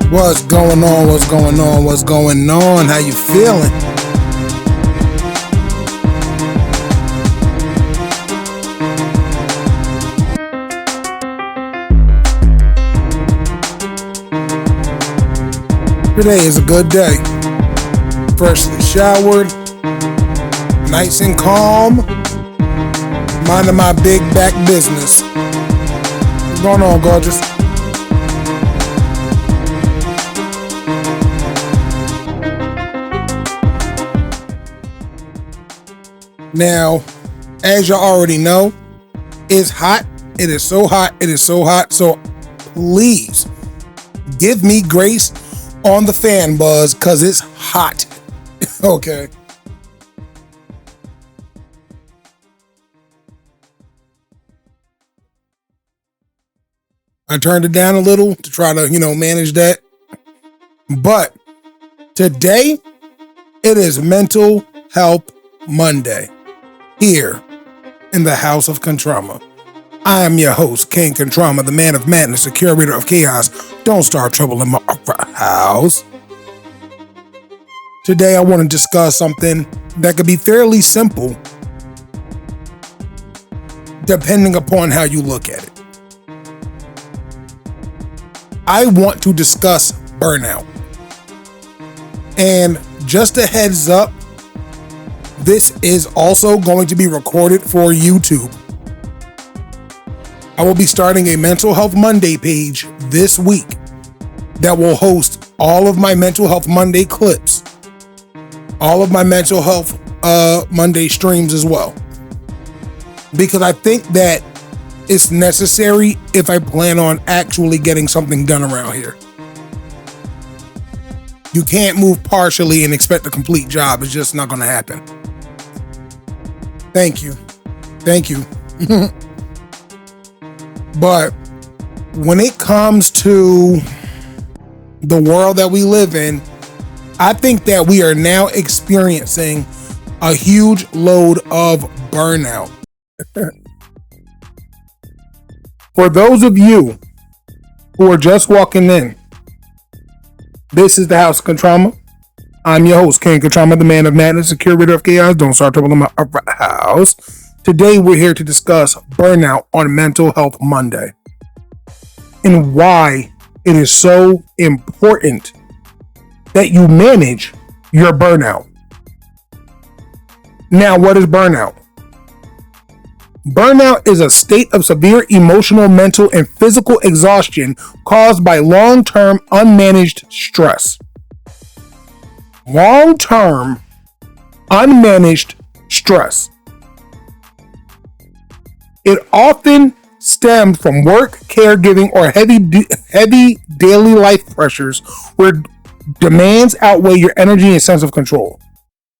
What's going on? What's going on? What's going on? How you feeling? Today is a good day. Freshly showered, nice and calm, minding my big back business. What's going on, gorgeous? Now, as y'all already know, it's hot. It is so hot. It is so hot. So please give me grace on the fan buzz because it's hot. Okay. I turned it down a little to try to, manage that. But today, it is Mental Health Monday here in the House of Kantrama. I am your host, King Kantrama, the man of madness, the curator of chaos. Don't start trouble in my house. Today, I want to discuss something that could be fairly simple, depending upon how you look at it. I want to discuss burnout. And just a heads up, this is also going to be recorded for YouTube. I will be starting a Mental Health Monday page this week that will host all of my Mental Health Monday clips, all of my Mental Health Monday streams as well. Because I think that it's necessary if I plan on actually getting something done around here. You can't move partially and expect a complete job. It's just not going to happen. Thank you. But when it comes to the world that we live in, I think that we are now experiencing a huge load of burnout. For those of you who are just walking in, this is the House of Kantrama. I'm your host, King Kantrama, the man of madness, the curator of chaos. Don't start trouble in my house. Today, we're here to discuss burnout on Mental Health Monday and why it is so important that you manage your burnout. Now, what is burnout? Burnout is a state of severe emotional, mental, and physical exhaustion caused by long-term unmanaged stress. Long-term unmanaged stress. It often stems from work, caregiving, or heavy daily life pressures where demands outweigh your energy and sense of control.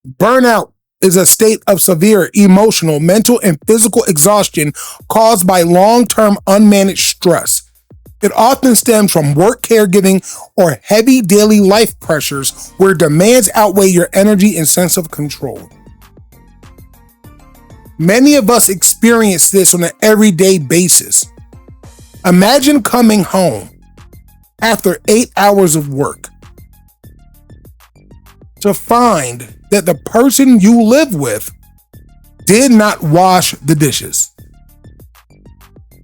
Burnout is a state of severe emotional, mental, and physical exhaustion caused by long-term unmanaged stress. It often stems from work, caregiving, or heavy daily life pressures where demands outweigh your energy and sense of control. Many of us experience this on an everyday basis. Imagine coming home after 8 hours of work to find that the person you live with did not wash the dishes.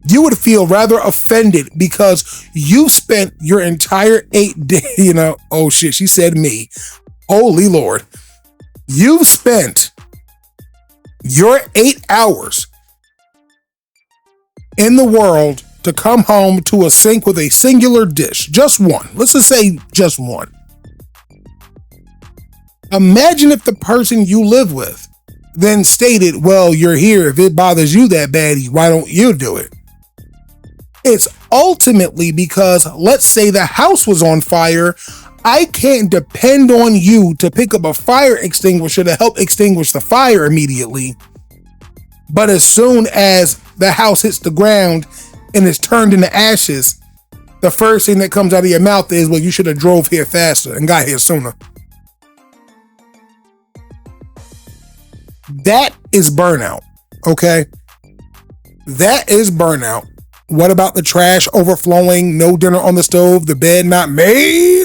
You would feel rather offended because you spent your entire 8 days, oh shit, she said me. Holy Lord. You've spent your 8 hours in the world to come home to a sink with a singular dish. Just one. Let's just say just one. Imagine if the person you live with then stated, well, you're here. If it bothers you that bad, why don't you do it? It's ultimately because, let's say the house was on fire. I can't depend on you to pick up a fire extinguisher to help extinguish the fire immediately. But as soon as the house hits the ground and is turned into ashes, the first thing that comes out of your mouth is, well, you should have drove here faster and got here sooner. That is burnout, okay? That is burnout. What about the trash overflowing, no dinner on the stove, the bed not made?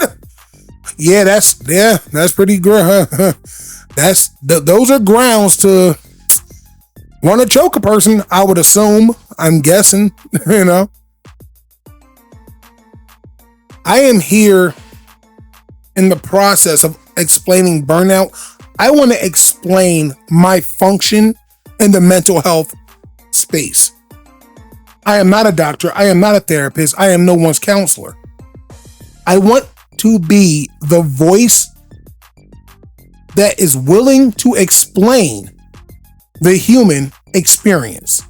That's pretty good. Those are grounds to want to choke a person, I would assume. I'm guessing, you know. I am here in the process of explaining burnout. I want to explain my function in the mental health space. I am not a doctor. I am not a therapist. I am no one's counselor. I want to be the voice that is willing to explain the human experience.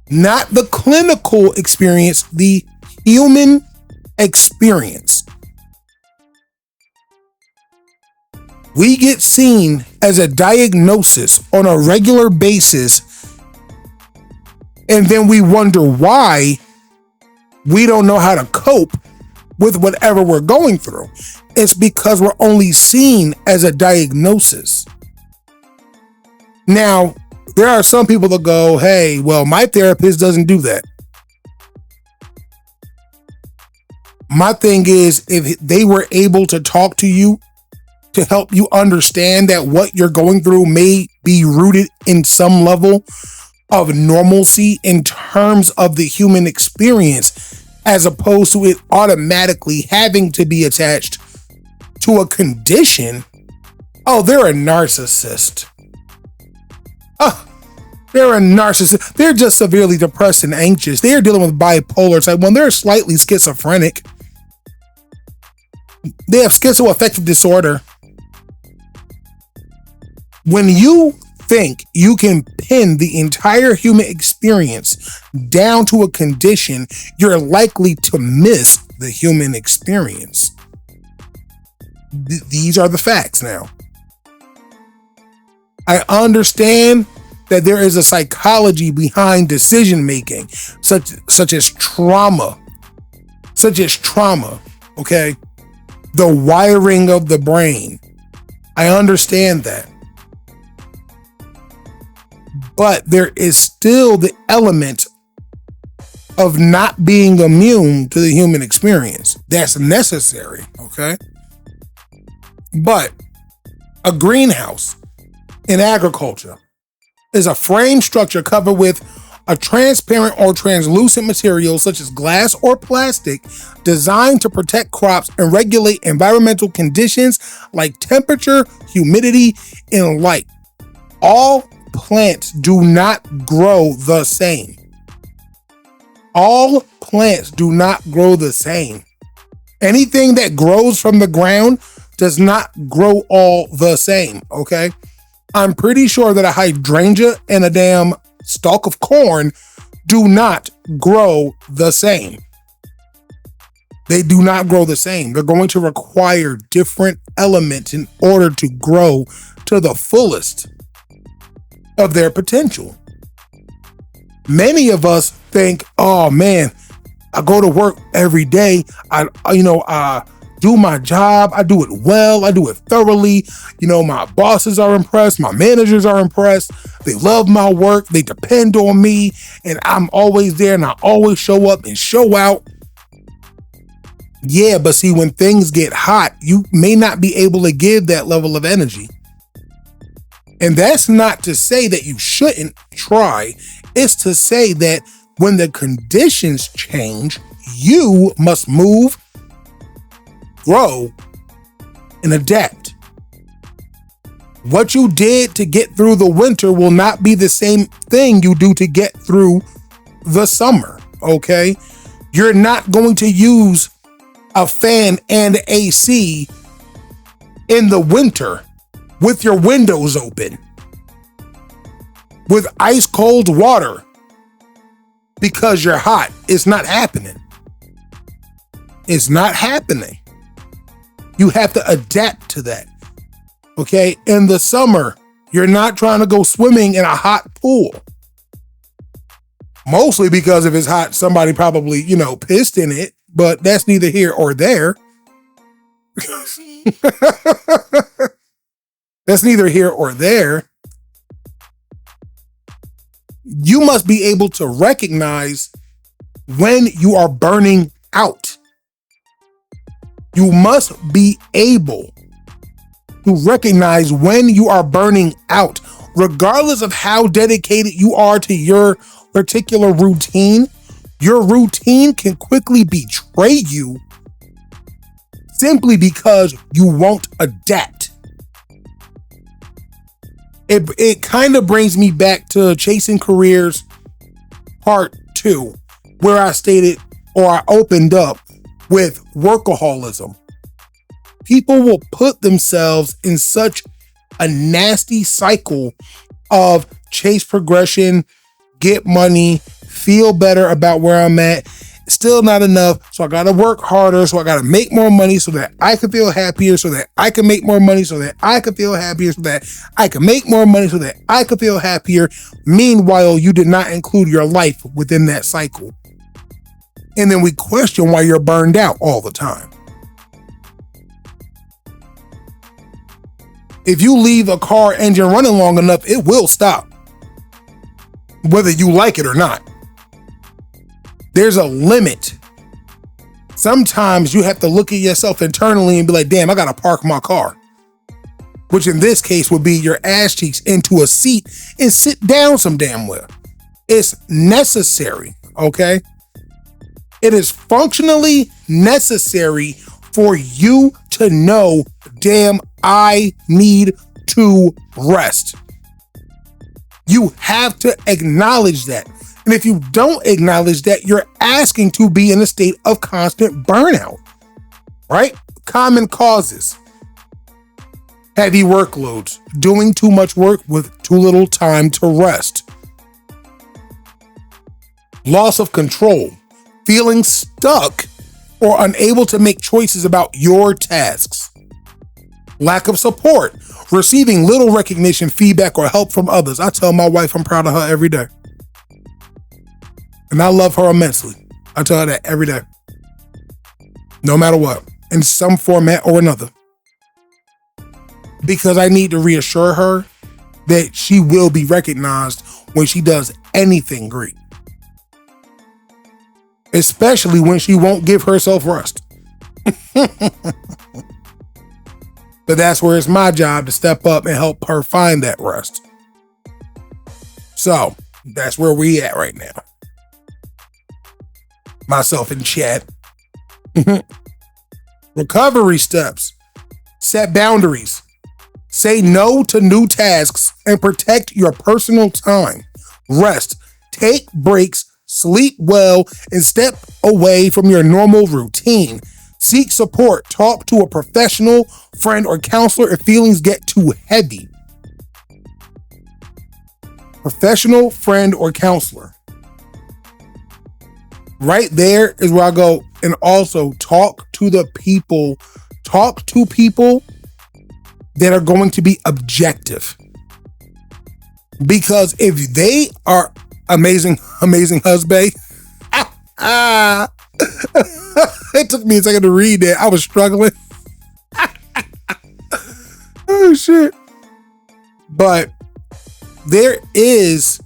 Not the clinical experience, the human experience. We get seen as a diagnosis on a regular basis, and then we wonder why we don't know how to cope with whatever we're going through. It's because we're only seen as a diagnosis. Now, there are some people that go, hey, well, my therapist doesn't do that. My thing is, if they were able to talk to you to help you understand that what you're going through may be rooted in some level of normalcy in terms of the human experience, as opposed to it automatically having to be attached to a condition, oh, they're a narcissist. They're a narcissist. They're just severely depressed and anxious. They're dealing with bipolar type 1. They're slightly schizophrenic. They have schizoaffective disorder. When you think you can pin the entire human experience down to a condition, you're likely to miss the human experience. These are the facts now. I understand that there is a psychology behind decision making, such as trauma, okay? The wiring of the brain. I understand that. But there is still the element of not being immune to the human experience. That's necessary, okay? But a greenhouse in agriculture is a frame structure covered with a transparent or translucent material such as glass or plastic designed to protect crops and regulate environmental conditions like temperature, humidity, and light. All plants do not grow the same. All plants do not grow the same. Anything that grows from the ground does not grow all the same, okay? I'm pretty sure that a hydrangea and a damn stalk of corn do not grow the same. They do not grow the same. They're going to require different elements in order to grow to the fullest of their potential. Many of us think, oh man, I go to work every day. I do my job. I do it well. I do it thoroughly. My bosses are impressed. My managers are impressed. They love my work. They depend on me, and I'm always there, and I always show up and show out. Yeah, but see, when things get hot, you may not be able to give that level of energy. And that's not to say that you shouldn't try. It's to say that when the conditions change, you must move, grow, and adapt. What you did to get through the winter will not be the same thing you do to get through the summer, okay? You're not going to use a fan and AC in the winter with your windows open, with ice cold water because you're hot. It's not happening. It's not happening. You have to adapt to that. Okay? In the summer, you're not trying to go swimming in a hot pool. Mostly because if it's hot, somebody probably, pissed in it, but that's neither here or there. That's neither here or there. You must be able to recognize when you are burning out. You must be able to recognize when you are burning out, regardless of how dedicated you are to your particular routine. Your routine can quickly betray you simply because you won't adapt. It kind of brings me back to Chasing Careers Part 2, where I stated, or I opened up with workaholism. People will put themselves in such a nasty cycle of chase progression, get money, feel better about where I'm at. Still not enough, so I gotta work harder, so I gotta make more money so that I can feel happier, so that I can make more money, so that I can feel happier, so that I can make more money, so that I can feel happier. Meanwhile, you did not include your life within that cycle. And then we question why you're burned out all the time. If you leave a car engine running long enough, it will stop, whether you like it or not. There's a limit. Sometimes you have to look at yourself internally and be like, damn, I gotta park my car. Which in this case would be your ass cheeks into a seat and sit down some damn well. It's necessary, okay? It is functionally necessary for you to know, damn, I need to rest. You have to acknowledge that. And if you don't acknowledge that, you're asking to be in a state of constant burnout, right? Common causes: heavy workloads, doing too much work with too little time to rest, loss of control, feeling stuck or unable to make choices about your tasks, lack of support, receiving little recognition, feedback, or help from others. I tell my wife I'm proud of her every day. And I love her immensely. I tell her that every day. No matter what, in some format or another. Because I need to reassure her that she will be recognized when she does anything great. Especially when she won't give herself rest. But that's where it's my job to step up and help her find that rest. So that's where we at right now. Myself in chat. Recovery steps. Set boundaries. Say no to new tasks and protect your personal time. Rest. Take breaks. Sleep well and step away from your normal routine. Seek support. Talk to a professional, friend, or counselor if feelings get too heavy. Professional, friend, or counselor. Right there is where I go. And also talk to people that are going to be objective. Because if they are amazing husband, it took me a second to read that. I was struggling. Oh shit. But there is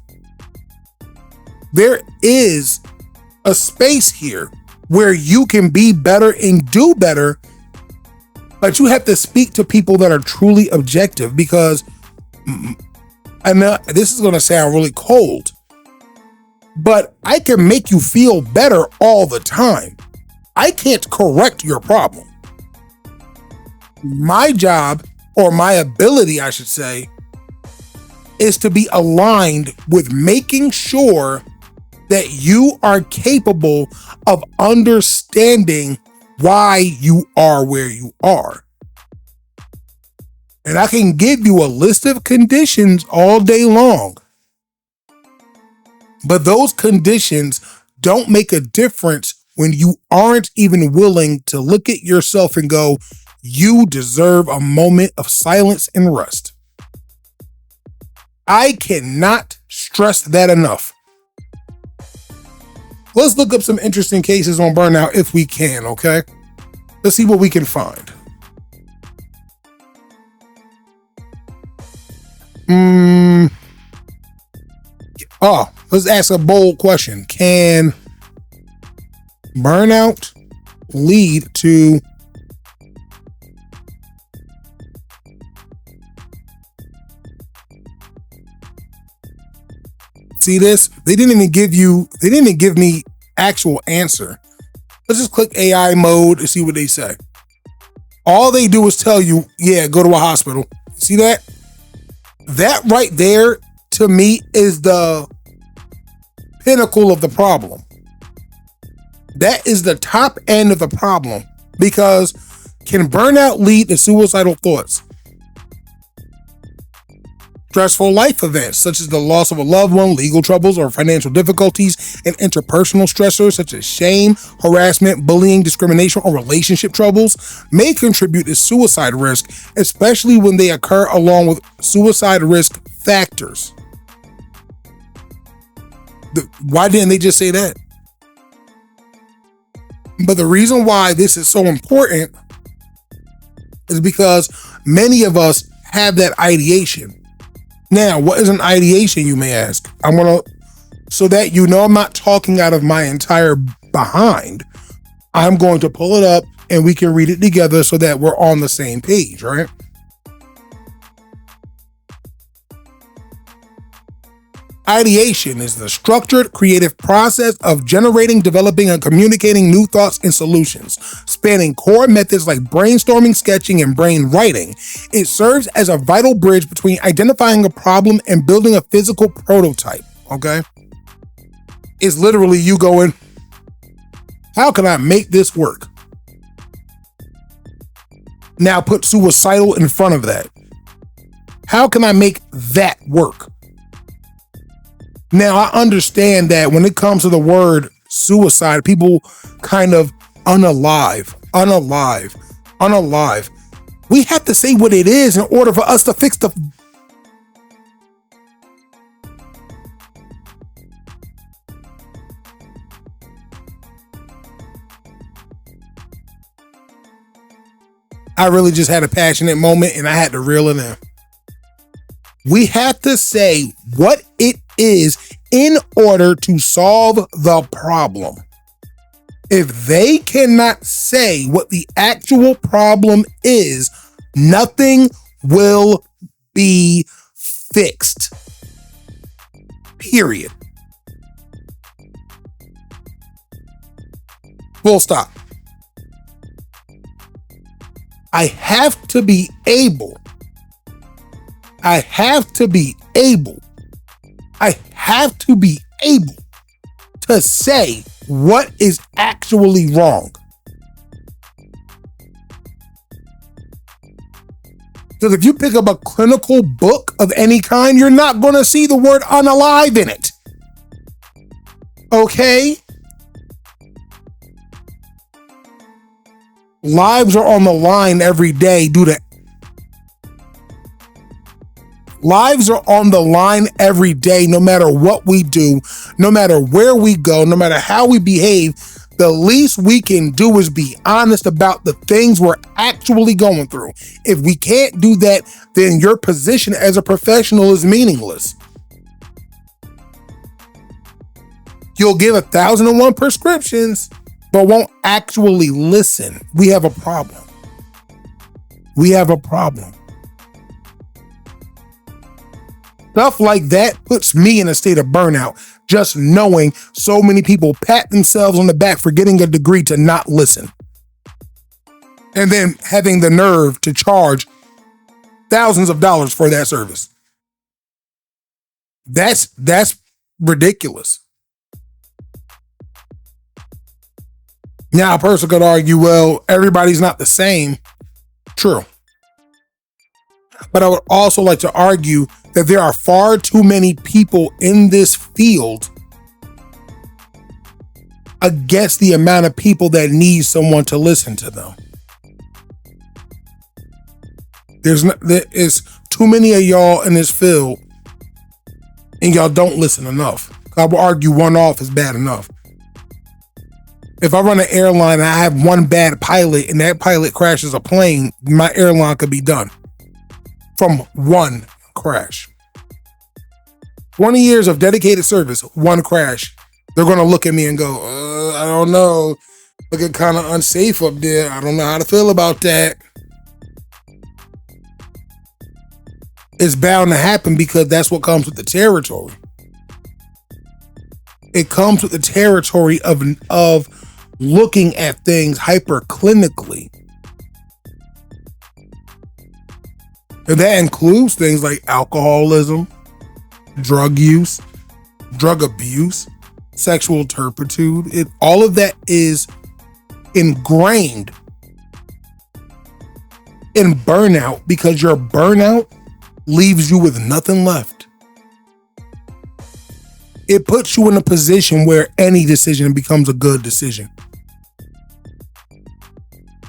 a space here where you can be better and do better, but you have to speak to people that are truly objective. Because I know this is going to sound really cold, but I can make you feel better all the time. I can't correct your problem. My job, or my ability, I should say, is to be aligned with making sure that you are capable of understanding why you are where you are. And I can give you a list of conditions all day long, but those conditions don't make a difference when you aren't even willing to look at yourself and go, you deserve a moment of silence and rest. I cannot stress that enough. Let's look up some interesting cases on burnout if we can, okay? Let's see what we can find. Let's ask a bold question. Can burnout lead to See this? They didn't even give me actual answer. Let's just click AI mode and see what they say. All they do is tell you, yeah, go to a hospital. See that? That right there, to me, is the pinnacle of the problem. That is the top end of the problem, because can burnout lead to suicidal thoughts? Stressful life events such as the loss of a loved one, legal troubles or financial difficulties, and interpersonal stressors such as shame, harassment, bullying, discrimination, or relationship troubles may contribute to suicide risk, especially when they occur along with suicide risk factors. Why didn't they just say that? But the reason why this is so important is because many of us have that ideation. Now, what is an ideation, you may ask? So that you know I'm not talking out of my entire behind, I'm going to pull it up and we can read it together so that we're on the same page, right? Ideation is the structured, creative process of generating, developing, and communicating new thoughts and solutions, spanning core methods like brainstorming, sketching, and brainwriting. It serves as a vital bridge between identifying a problem and building a physical prototype, okay? It's literally you going, how can I make this work? Now put suicidal in front of that. How can I make that work? Now, I understand that when it comes to the word suicide, people kind of unalive. We have to say what it is in order for us to fix the... I really just had a passionate moment and I had to reel it in. We have to say what it is in order to solve the problem. If they cannot say what the actual problem is, nothing will be fixed. Period. Full stop. I have to be able to say what is actually wrong. Because if you pick up a clinical book of any kind, you're not going to see the word unalive in it. Okay? Lives are on the line every day due to... Lives are on the line every day, no matter what we do, no matter where we go, no matter how we behave. The least we can do is be honest about the things we're actually going through. If we can't do that, then your position as a professional is meaningless. You'll give 1,001 prescriptions, but won't actually listen. We have a problem. Stuff like that puts me in a state of burnout, just knowing so many people pat themselves on the back for getting a degree to not listen. And then having the nerve to charge thousands of dollars for that service. That's ridiculous. Now, a person could argue, well, everybody's not the same. True. But I would also like to argue that there are far too many people in this field against the amount of people that need someone to listen to them. There is too many of y'all in this field and y'all don't listen enough. I will argue one off is bad enough. If I run an airline and I have one bad pilot and that pilot crashes a plane, my airline could be done from one crash. 20 years of dedicated service, one crash. They're going to look at me and go, I don't know. Looking kind of unsafe up there. I don't know how to feel about that. It's bound to happen because that's what comes with the territory. It comes with the territory of looking at things hyperclinically. And that includes things like alcoholism, drug use, drug abuse, sexual turpitude. All of that is ingrained in burnout because your burnout leaves you with nothing left. It puts you in a position where any decision becomes a good decision.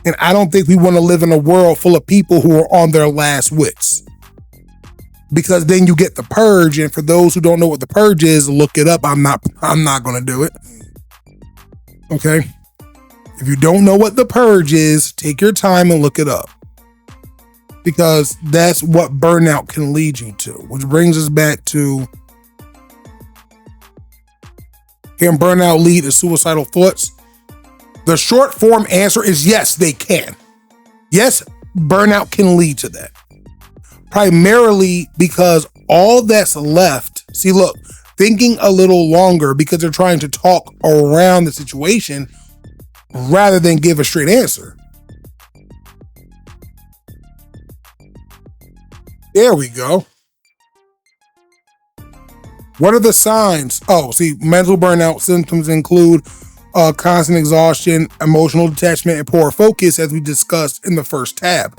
And I don't think we want to live in a world full of people who are on their last wits. Because then you get the purge, and for those who don't know what the purge is, look it up. I'm not going to do it. Okay? If you don't know what the purge is, take your time and look it up. Because that's what burnout can lead you to, which brings us back to, can burnout lead to suicidal thoughts? The short form answer is yes, they can. Yes, burnout can lead to that. Primarily because all that's left, see, look, thinking a little longer because they're trying to talk around the situation rather than give a straight answer. There we go. What are the signs? Oh, see, mental burnout symptoms include constant exhaustion, emotional detachment, and poor focus, as we discussed in the first tab,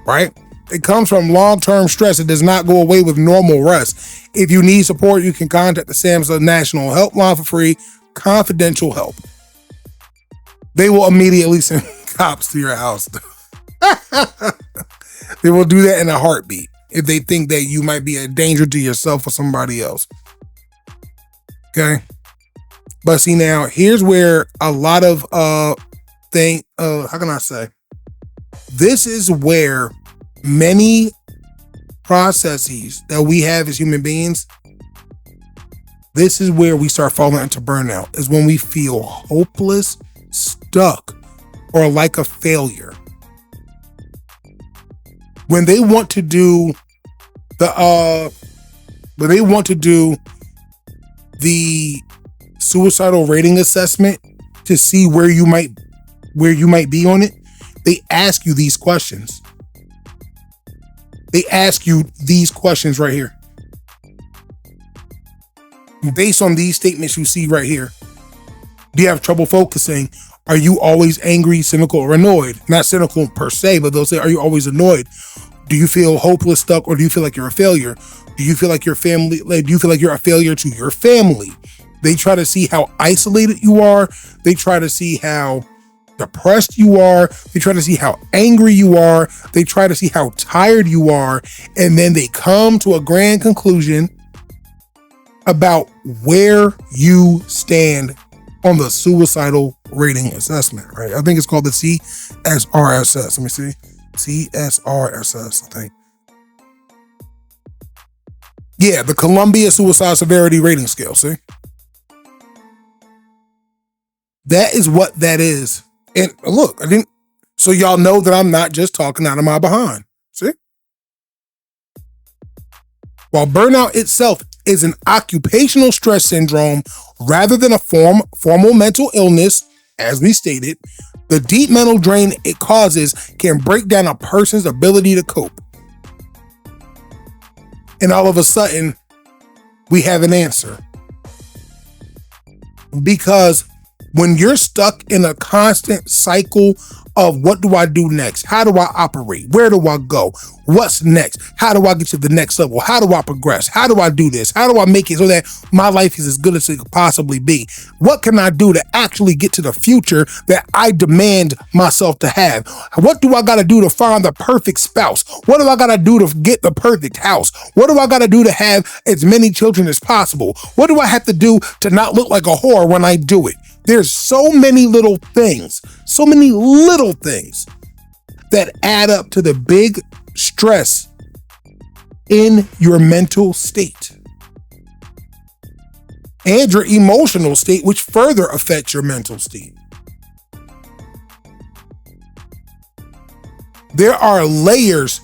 right? It comes from long-term stress. It does not go away with normal rest. If you need support, you can contact the SAMHSA National Helpline for free, confidential help. They will immediately send cops to your house. They will do that in a heartbeat if they think that you might be a danger to yourself or somebody else. Okay? But see, now, here's where a lot of how can I say? This is where many processes that we have as human beings, this is where we start falling into burnout, is when we feel hopeless, stuck, or like a failure. When they want to do the suicidal rating assessment to see where you might be on it, they ask you these questions. They ask you these questions right here. Based on these statements you see right here. Do you have trouble focusing? Are you always angry, cynical, or annoyed? Not cynical per se, but they'll say, are you always annoyed? Do you feel hopeless, stuck, or do you feel like you're a failure? Do you feel like do you feel like you're a failure to your family? They try to see how isolated you are. They try to see how depressed you are. They try to see how angry you are. They try to see how tired you are. And then they come to a grand conclusion about where you stand on the suicidal rating assessment, right? I think it's called the CSRSS. Let me see. CSRSS, I think. Yeah, the Columbia Suicide Severity Rating Scale, see? That is what that is. And look, so y'all know that I'm not just talking out of my behind, see? While burnout itself is an occupational stress syndrome rather than a formal mental illness, as we stated, the deep mental drain it causes can break down a person's ability to cope. And all of a sudden, we have an answer. Because when you're stuck in a constant cycle of what do I do next? How do I operate? Where do I go? What's next? How do I get to the next level? How do I progress? How do I do this? How do I make it so that my life is as good as it could possibly be? What can I do to actually get to the future that I demand myself to have? What do I got to do to find the perfect spouse? What do I got to do to get the perfect house? What do I got to do to have as many children as possible? What do I have to do to not look like a whore when I do it? There's so many little things that add up to the big stress in your mental state and your emotional state, which further affects your mental state. There are layers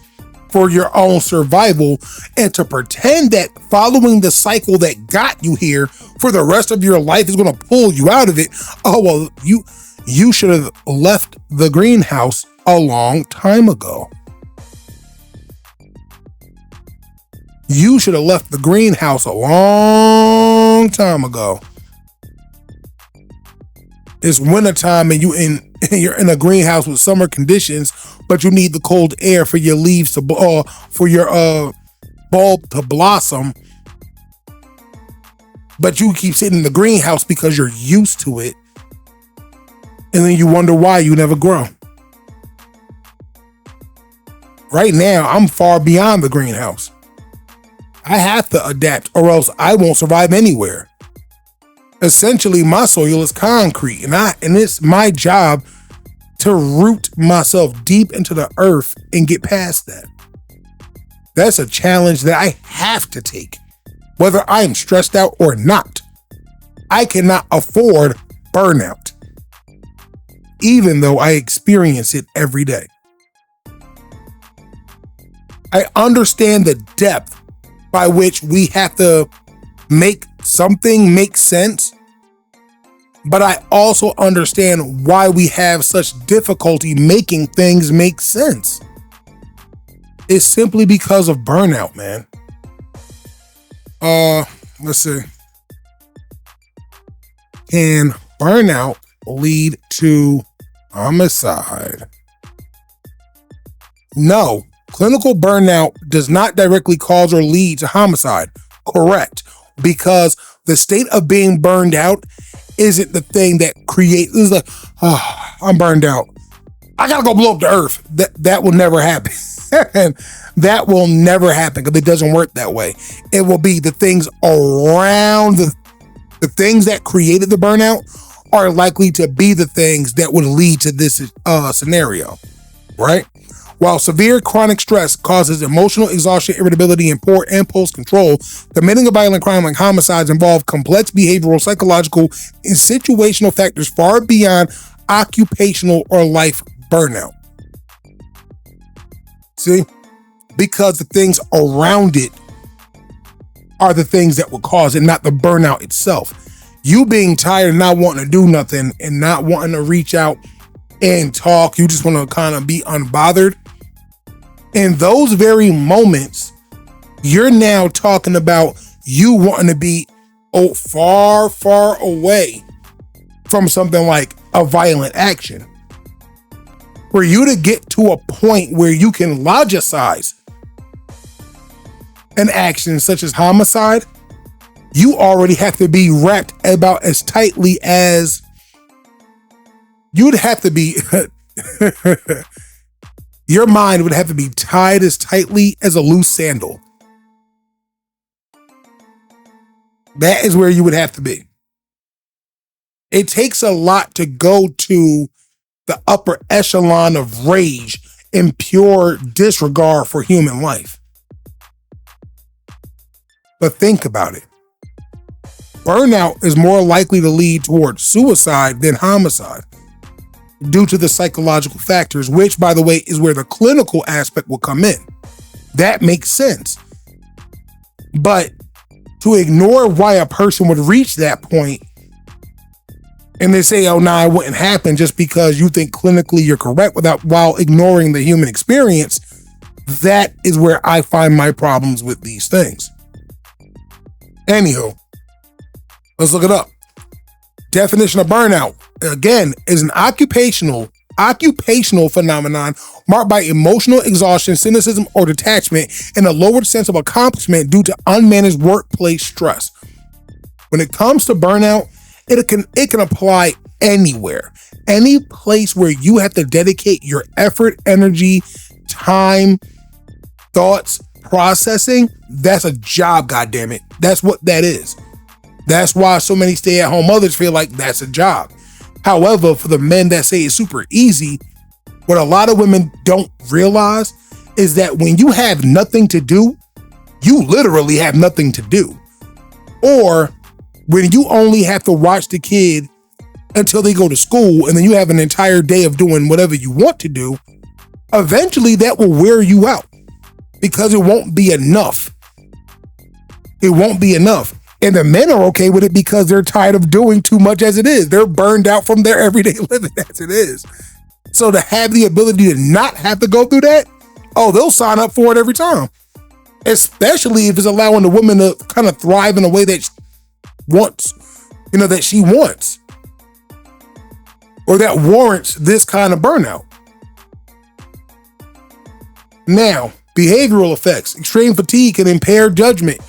for your own survival, and to pretend that following the cycle that got you here for the rest of your life is going to pull you out of it. Oh, well, you should have left the greenhouse a long time ago. You should have left the greenhouse a long time ago. It's wintertime and you're in a greenhouse with summer conditions, but you need the cold air for your leaves to for your bulb to blossom. But you keep sitting in the greenhouse because you're used to it. And then you wonder why you never grow. Right now, I'm far beyond the greenhouse. I have to adapt or else I won't survive anywhere. Essentially, my soil is concrete, and it's my job to root myself deep into the earth and get past that. That's a challenge that I have to take, whether I'm stressed out or not. I cannot afford burnout, even though I experience it every day. I understand the depth by which we have to make something make sense, but I also understand why we have such difficulty making things make sense. It's simply because of burnout, man. Let's see. Can burnout lead to homicide? No. Clinical burnout does not directly cause or lead to homicide. Correct. Because the state of being burned out isn't the thing that creates, it's like, oh, I'm burned out. I gotta go blow up the earth. That will never happen. That will never happen because it doesn't work that way. It will be the things around the things that created the burnout are likely to be the things that would lead to this scenario, right? While severe chronic stress causes emotional exhaustion, irritability, and poor impulse control, committing a violent crime like homicides involve complex behavioral, psychological, and situational factors far beyond occupational or life burnout. See? Because the things around it are the things that will cause it, not the burnout itself. You being tired and not wanting to do nothing and not wanting to reach out and talk, you just want to kind of be unbothered. In those very moments, you're now talking about you wanting to be far, far away from something like a violent action. For you to get to a point where you can logicize an action such as homicide, you already have to be wrapped about as tightly as you'd have to be. Your mind would have to be tied as tightly as a loose sandal. That is where you would have to be. It takes a lot to go to the upper echelon of rage and pure disregard for human life. But think about it. Burnout is more likely to lead towards suicide than homicide, due to the psychological factors, which, by the way, is where the clinical aspect will come in. That makes sense. But to ignore why a person would reach that point and then say, oh, nah, it wouldn't happen just because you think clinically you're correct while ignoring the human experience, that is where I find my problems with these things. Anywho, let's look it up. Definition of burnout, again, is an occupational phenomenon marked by emotional exhaustion, cynicism, or detachment, and a lowered sense of accomplishment due to unmanaged workplace stress. When it comes to burnout, it can apply anywhere. Any place where you have to dedicate your effort, energy, time, thoughts, processing, that's a job, goddammit. That's what that is. That's why so many stay-at-home mothers feel like that's a job. However, for the men that say it's super easy, what a lot of women don't realize is that when you have nothing to do, you literally have nothing to do. Or when you only have to watch the kid until they go to school and then you have an entire day of doing whatever you want to do, eventually that will wear you out. because it won't be enough. It won't be enough. And the men are okay with it because they're tired of doing too much as it is. They're burned out from their everyday living as it is. So to have the ability to not have to go through that, oh, they'll sign up for it every time. Especially if it's allowing the woman to kind of thrive in a way that that she wants. Or that warrants this kind of burnout. Now, behavioral effects. Extreme fatigue can impair judgment,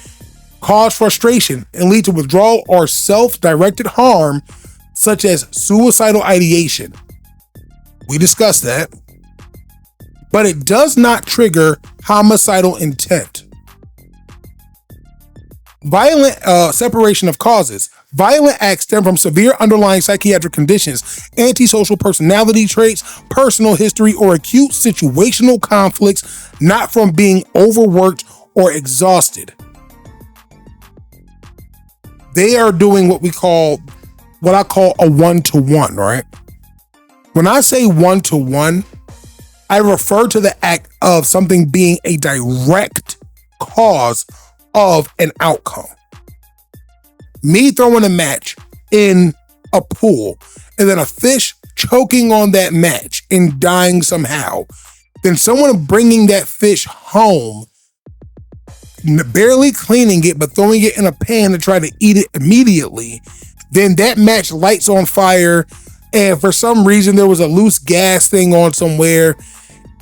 cause frustration, and lead to withdrawal or self-directed harm, such as suicidal ideation. We discussed that. But it does not trigger homicidal intent. Violent separation of causes. Violent acts stem from severe underlying psychiatric conditions, antisocial personality traits, personal history, or acute situational conflicts, not from being overworked or exhausted. They are doing what I call a one-to-one, right? When I say one-to-one, I refer to the act of something being a direct cause of an outcome. Me throwing a match in a pool and then a fish choking on that match and dying somehow, then someone bringing that fish home, barely cleaning it, but throwing it in a pan to try to eat it immediately, then that match lights on fire, and for some reason there was a loose gas thing on somewhere.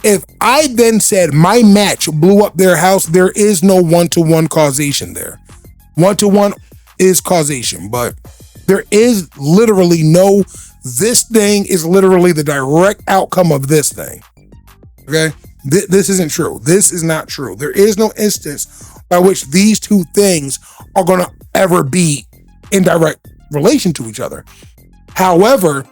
If I then said my match blew up their house, there is no one-to-one causation there. One-to-one is causation, but there is literally no, this thing is literally the direct outcome of this thing. Okay? This isn't true. This is not true. There is no instance by which these two things are going to ever be in direct relation to each other. However,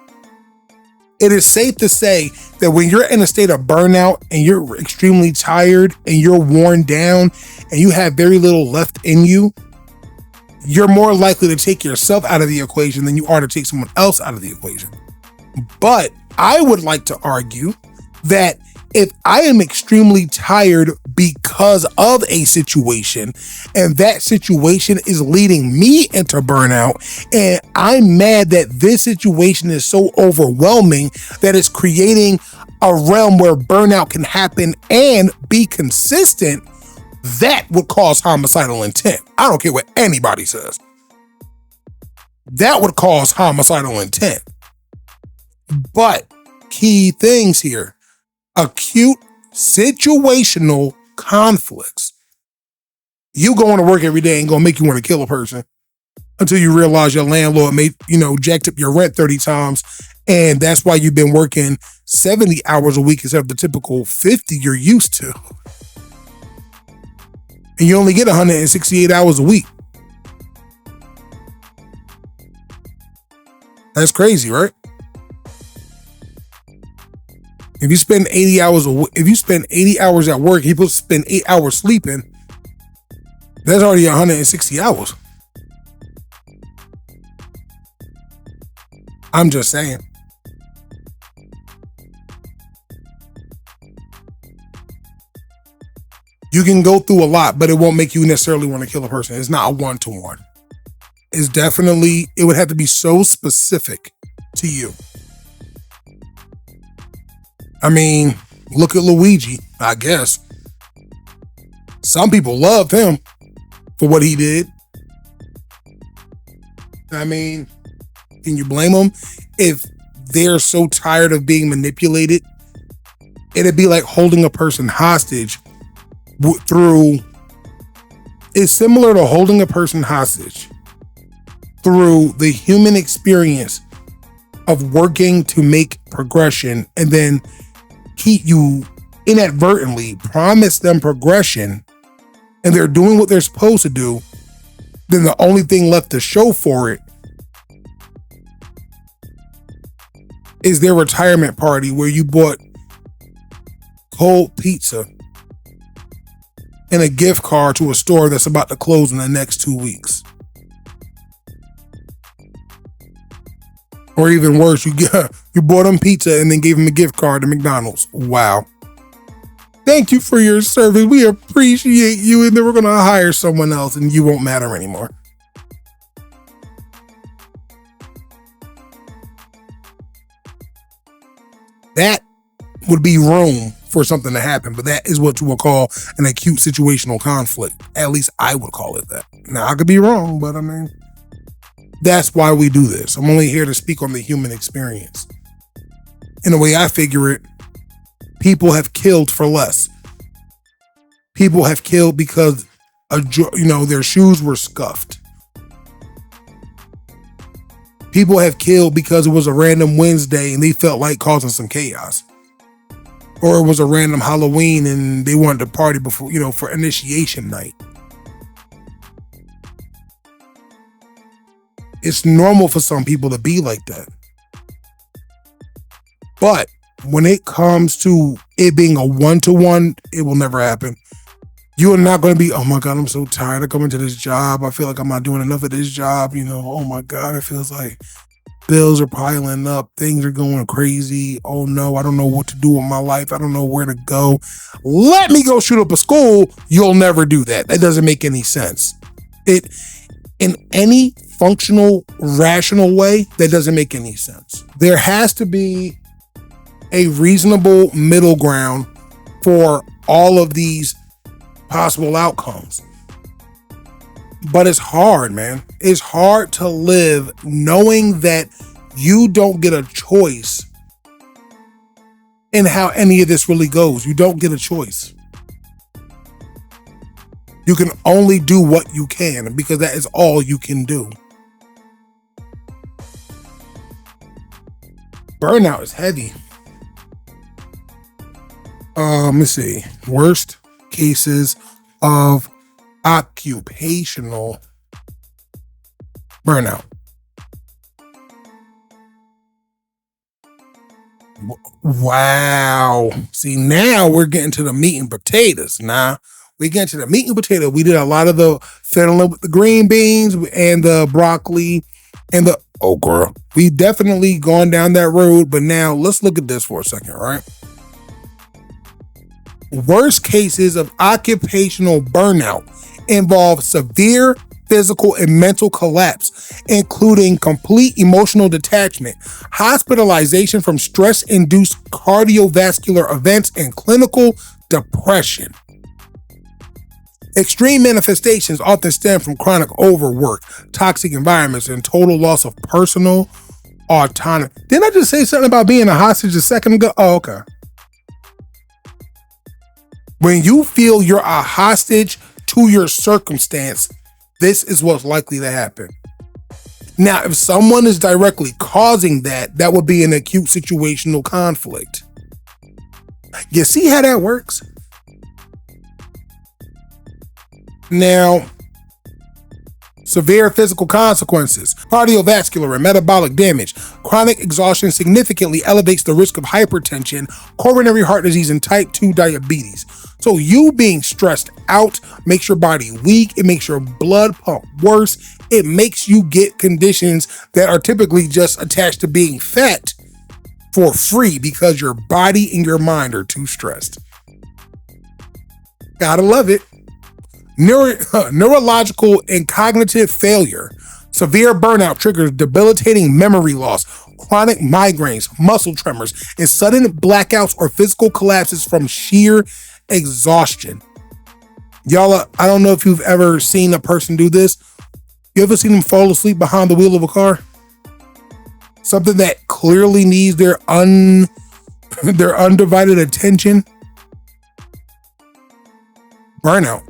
it is safe to say that when you're in a state of burnout and you're extremely tired and you're worn down and you have very little left in you, you're more likely to take yourself out of the equation than you are to take someone else out of the equation. But I would like to argue that if I am extremely tired because of a situation and that situation is leading me into burnout, and I'm mad that this situation is so overwhelming that it's creating a realm where burnout can happen and be consistent, that would cause homicidal intent. I don't care what anybody says. That would cause homicidal intent. But key things here. Acute situational conflicts. You going to work every day ain't gonna make you want to kill a person until you realize your landlord jacked up your rent 30 times, and that's why you've been working 70 hours a week instead of the typical 50 you're used to. And you only get 168 hours a week. That's crazy, right? If you spend 80 hours at work, you're supposed to spend 8 hours sleeping. That's already 160 hours. I'm just saying. You can go through a lot, but it won't make you necessarily want to kill a person. It's not a one-to-one. It would have to be so specific to you. I mean, look at Luigi, I guess. Some people loved him for what he did. I mean, can you blame them? If they're so tired of being manipulated, it'd be like holding a person hostage it's similar to holding a person hostage through the human experience of working to make progression, and then you inadvertently promise them progression and they're doing what they're supposed to do. Then the only thing left to show for it is their retirement party where you bought cold pizza and a gift card to a store that's about to close in the next 2 weeks. Or even worse, you bought them pizza and then gave them a gift card to McDonald's. Wow. Thank you for your service. We appreciate you. And then we're going to hire someone else and you won't matter anymore. That would be room for something to happen, but that is what you would call an acute situational conflict. At least I would call it that. Now, I could be wrong, but I mean, that's why we do this. I'm only here to speak on the human experience. In the way I figure it, people have killed for less. People have killed because their shoes were scuffed. People have killed because it was a random Wednesday and they felt like causing some chaos. Or it was a random Halloween and they wanted to party before, for initiation night. It's normal for some people to be like that. But when it comes to it being a one-to-one, it will never happen. You are not going to be, oh my God, I'm so tired of coming to this job. I feel like I'm not doing enough of this job. Oh my God, it feels like bills are piling up. Things are going crazy. Oh no, I don't know what to do with my life. I don't know where to go. Let me go shoot up a school. You'll never do that. That doesn't make any sense. In any functional, rational way, that doesn't make any sense. There has to be a reasonable middle ground for all of these possible outcomes. But it's hard, man. It's hard to live knowing that you don't get a choice in how any of this really goes. You don't get a choice. You can only do what you can because that is all you can do. Burnout is heavy. Let me see. Worst cases of occupational burnout. Wow. See, now we're getting to the meat and potatoes. We get to the meat and potato. We did a lot of the fiddling with the green beans and the broccoli and the okra. We definitely gone down that road, but now let's look at this for a second, right? Worst cases of occupational burnout involve severe physical and mental collapse, including complete emotional detachment, hospitalization from stress-induced cardiovascular events, and clinical depression. Extreme manifestations often stem from chronic overwork, toxic environments, and total loss of personal autonomy. Didn't I just say something about being a hostage a second ago? Oh, okay. When you feel you're a hostage to your circumstance, this is what's likely to happen. Now, if someone is directly causing that, that would be an acute situational conflict. You see how that works? Now, severe physical consequences, cardiovascular and metabolic damage. Chronic exhaustion significantly elevates the risk of hypertension, coronary heart disease, and type 2 diabetes. So you being stressed out makes your body weak. It makes your blood pump worse. It makes you get conditions that are typically just attached to being fat for free because your body and your mind are too stressed. Gotta love it. Neurological and cognitive failure. Severe burnout triggers debilitating memory loss, chronic migraines, muscle tremors, and sudden blackouts or physical collapses from sheer exhaustion. Y'all, I don't know if you've ever seen a person do this. You ever seen them fall asleep behind the wheel of a car? Something that clearly needs their undivided attention. Burnout.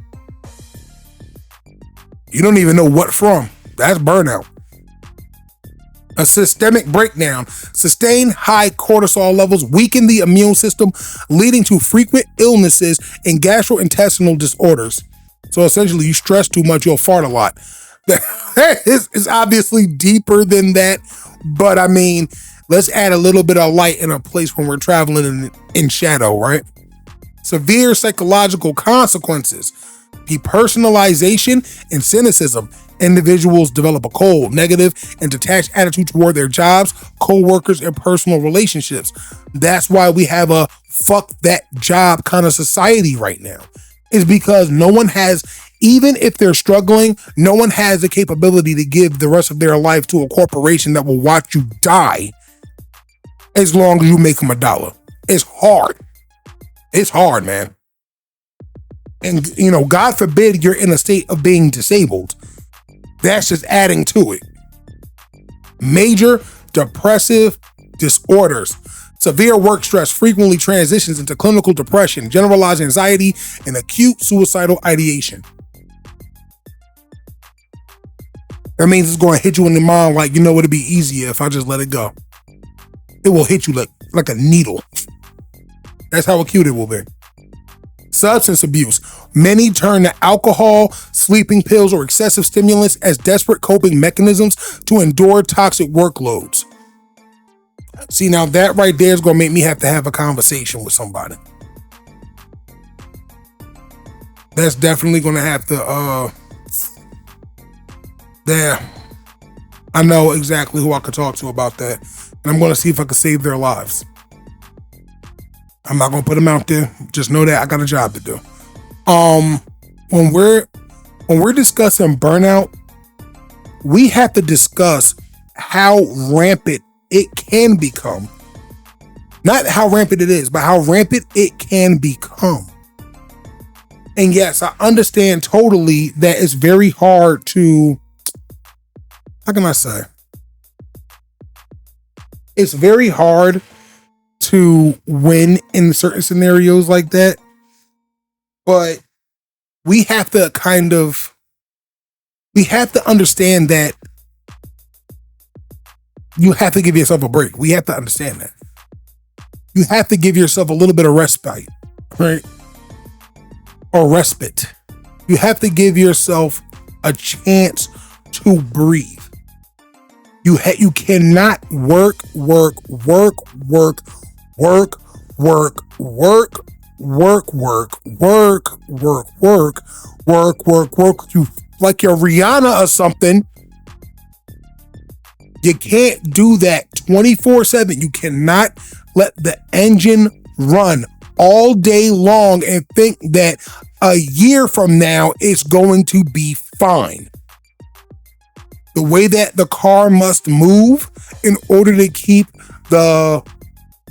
You don't even know what from. That's burnout. A systemic breakdown. Sustained high cortisol levels weaken the immune system, leading to frequent illnesses and gastrointestinal disorders. So essentially, you stress too much, you'll fart a lot. It's obviously deeper than that, but I mean, let's add a little bit of light in a place when we're traveling in shadow, right? Severe psychological consequences. Depersonalization and cynicism. Individuals develop a cold, negative, and detached attitude toward their jobs, co-workers, and personal relationships. That's why we have a fuck that job kind of society right now. Is because no one has, even if they're struggling, no one has the capability to give the rest of their life to a corporation that will watch you die as long as you make them $1. It's hard. It's hard, man. And, God forbid you're in a state of being disabled. That's just adding to it. Major depressive disorders. Severe work stress frequently transitions into clinical depression, generalized anxiety, and acute suicidal ideation. That means it's going to hit you in the mind like, it'd be easier if I just let it go. It will hit you like a needle. That's how acute it will be. Substance abuse. Many turn to alcohol, sleeping pills, or excessive stimulants as desperate coping mechanisms to endure toxic workloads. See, now that right there is going to make me have to have a conversation with somebody. That's definitely going to have to, I know exactly who I could talk to about that. And I'm going to see if I can save their lives. I'm not going to put them out there. Just know that I got a job to do. When we're discussing burnout, we have to discuss how rampant it can become. Not how rampant it is, but how rampant it can become. And yes, I understand totally that it's very hard to, how can I say? It's very hard to win in certain scenarios like that. But we have to understand that you have to give yourself a break. We have to understand that. You have to give yourself a little bit of respite, right? Or respite. You have to give yourself a chance to breathe. You cannot work you like you're Rihanna or something. You can't do that 24/7. You cannot let the engine run all day long and think that a year from now it's going to be fine. The way that the car must move in order to keep the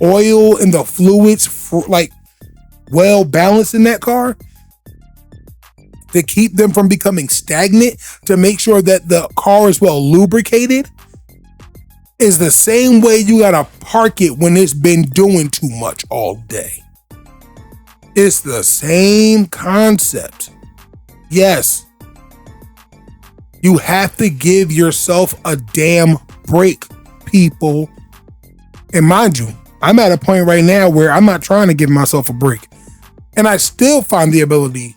oil and the fluids well balanced in that car, to keep them from becoming stagnant, to make sure that the car is well lubricated, is the same way you gotta park it when it's been doing too much all day. It's the same concept. Yes, you have to give yourself a damn break, people. And mind you, I'm at a point right now where I'm not trying to give myself a break. And I still find the ability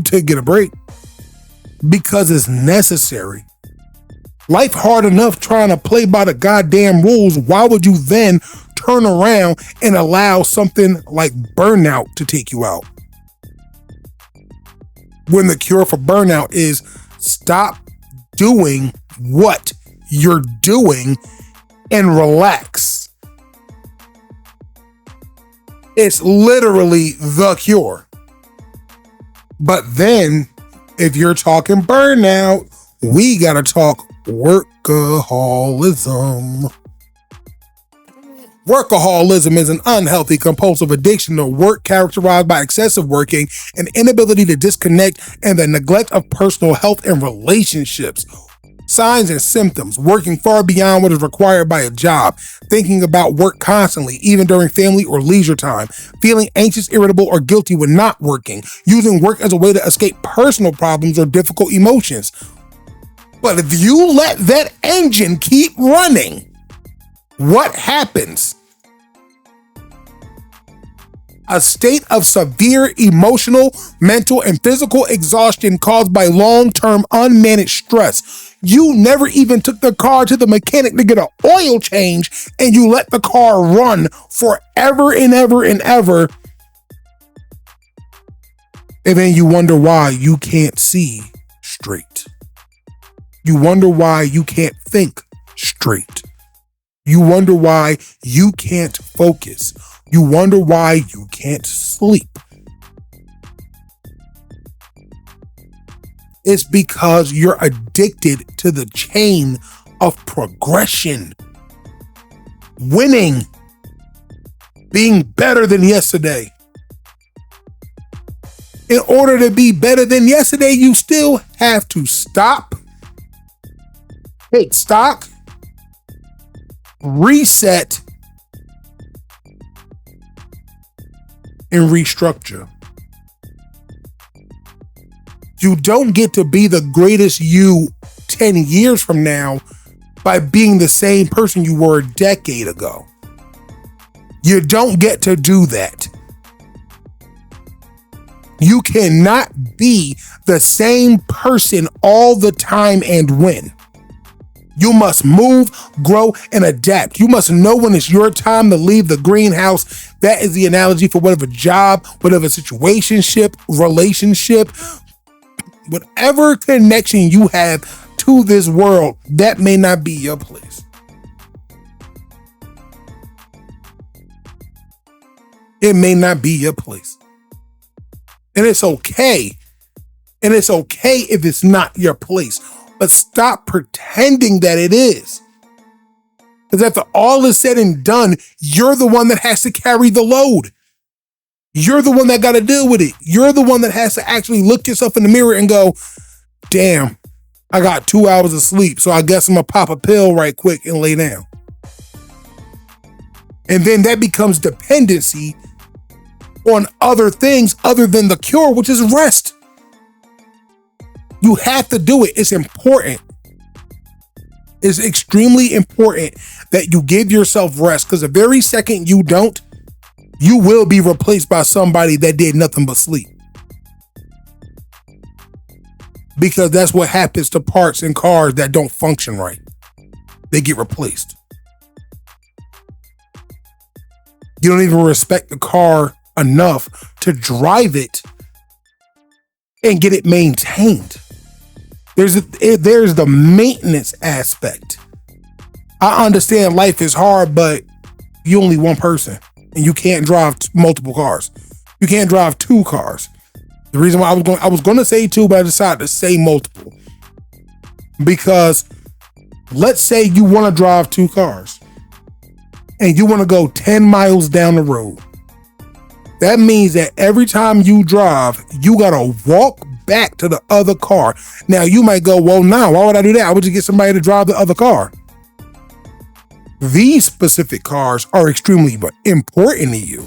to get a break because it's necessary. Life hard enough trying to play by the goddamn rules. Why would you then turn around and allow something like burnout to take you out? When the cure for burnout is stop doing what you're doing and relax. It's literally the cure. But then, if you're talking burnout, we gotta talk workaholism. Workaholism is an unhealthy, compulsive addiction to work characterized by excessive working, an inability to disconnect, and the neglect of personal health and relationships. Signs and symptoms: working far beyond what is required by a job, thinking about work constantly, even during family or leisure time, feeling anxious, irritable, or guilty when not working, using work as a way to escape personal problems or difficult emotions. But if you let that engine keep running, what happens? A state of severe emotional, mental, and physical exhaustion caused by long-term unmanaged stress. You never even took the car to the mechanic to get an oil change, and you let the car run forever and ever and ever. And then you wonder why you can't see straight. You wonder why you can't think straight. You wonder why you can't focus. You wonder why you can't sleep. It's because you're addicted to the chain of progression. Winning. Being better than yesterday. In order to be better than yesterday, you still have to stop, take stock, reset, and restructure. You don't get to be the greatest you 10 years from now by being the same person you were a decade ago. You don't get to do that. You cannot be the same person all the time and win. You must move, grow, and adapt. You must know when it's your time to leave the greenhouse. That is the analogy for whatever job, whatever situationship, relationship, whatever connection you have to this world, that may not be your place. It may not be your place. And it's okay. And it's okay if it's not your place. But stop pretending that it is. Because after all is said and done, you're the one that has to carry the load. You're the one that got to deal with it. You're the one that has to actually look yourself in the mirror and go, damn, I got 2 hours of sleep, so I guess I'm going to pop a pill right quick and lay down. And then that becomes dependency on other things other than the cure, which is rest. You have to do it. It's important. It's extremely important that you give yourself rest, because the very second you don't, you will be replaced by somebody that did nothing but sleep. Because that's what happens to parts in cars that don't function right. They get replaced. You don't even respect the car enough to drive it and get it maintained. There's the maintenance aspect. I understand life is hard, but you're only one person and you can't drive multiple cars. You can't drive 2 cars. The reason why I was going to say 2, but I decided to say multiple. Because let's say you want to drive 2 cars and you want to go 10 miles down the road. That means that every time you drive, you got to walk back to the other car. Now, you might go, well, no, why would I do that? I would just get somebody to drive the other car. These specific cars are extremely important to you.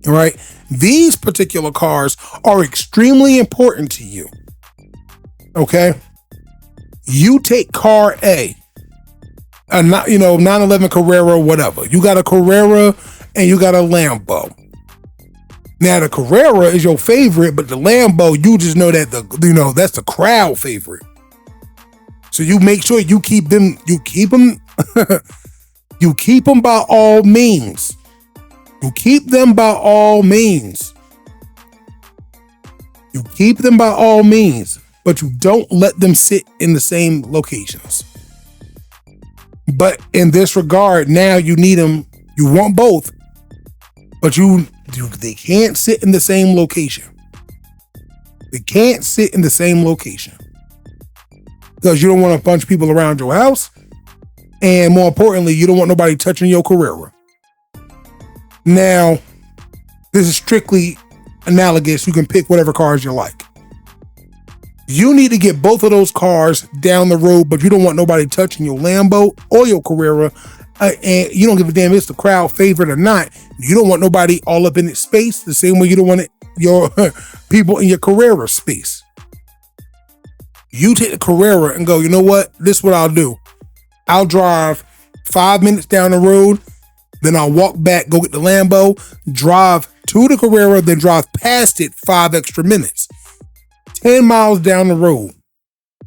All right? These particular cars are extremely important to you. Okay? You take car A, a 911 Carrera, whatever. You got a Carrera and you got a Lambo. Now the Carrera is your favorite, but the Lambo, you just know that that's the crowd favorite. So you make sure you keep them by all means. You keep them by all means. You keep them by all means, but you don't let them sit in the same locations. But in this regard, now you need them. You want both, but they can't sit in the same location. They can't sit in the same location because you don't want a bunch of people around your house, and more importantly, you don't want nobody touching your Carrera. Now, this is strictly analogous. You can pick whatever cars you like. You need to get both of those cars down the road, but you don't want nobody touching your Lambo or your Carrera, and you don't give a damn if it's the crowd favorite or not. You don't want nobody all up in its space the same way you don't want your people in your Carrera space. You take the Carrera and go, you know what? This is what I'll do. I'll drive 5 minutes down the road, then I'll walk back, go get the Lambo, drive to the Carrera, then drive past it 5 extra minutes. 10 miles down the road.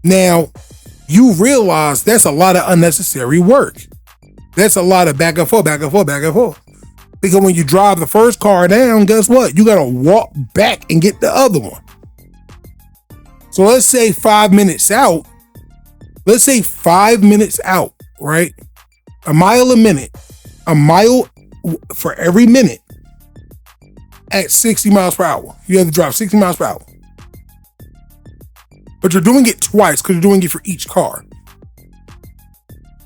Now, you realize that's a lot of unnecessary work. That's a lot of back and forth, back and forth, back and forth. Because when you drive the first car down, guess what? You got to walk back and get the other one. So let's say 5 minutes out, let's say 5 minutes out, right? A mile a minute, a mile for every minute at 60 miles per hour. You have to drive 60 miles per hour. But you're doing it twice because you're doing it for each car.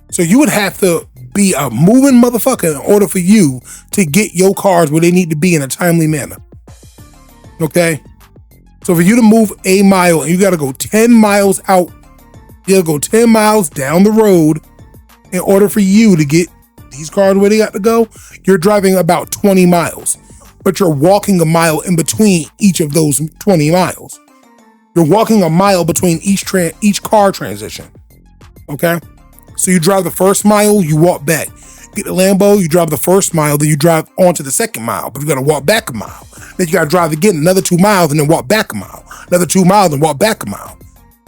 So you would have to be a moving motherfucker in order for you to get your cars where they need to be in a timely manner. Okay? So for you to move a mile, and you got to go 10 miles out, you got to go 10 miles down the road in order for you to get these cars where they got to go, you're driving about 20 miles. But you're walking a mile in between each of those 20 miles. You're walking a mile between each car transition. Okay? So you drive the first mile, you walk back. Get the Lambo, you drive the first mile, then you drive on to the second mile, but you gotta walk back a mile. Then you gotta drive again another 2 miles and then walk back a mile. Another 2 miles and walk back a mile.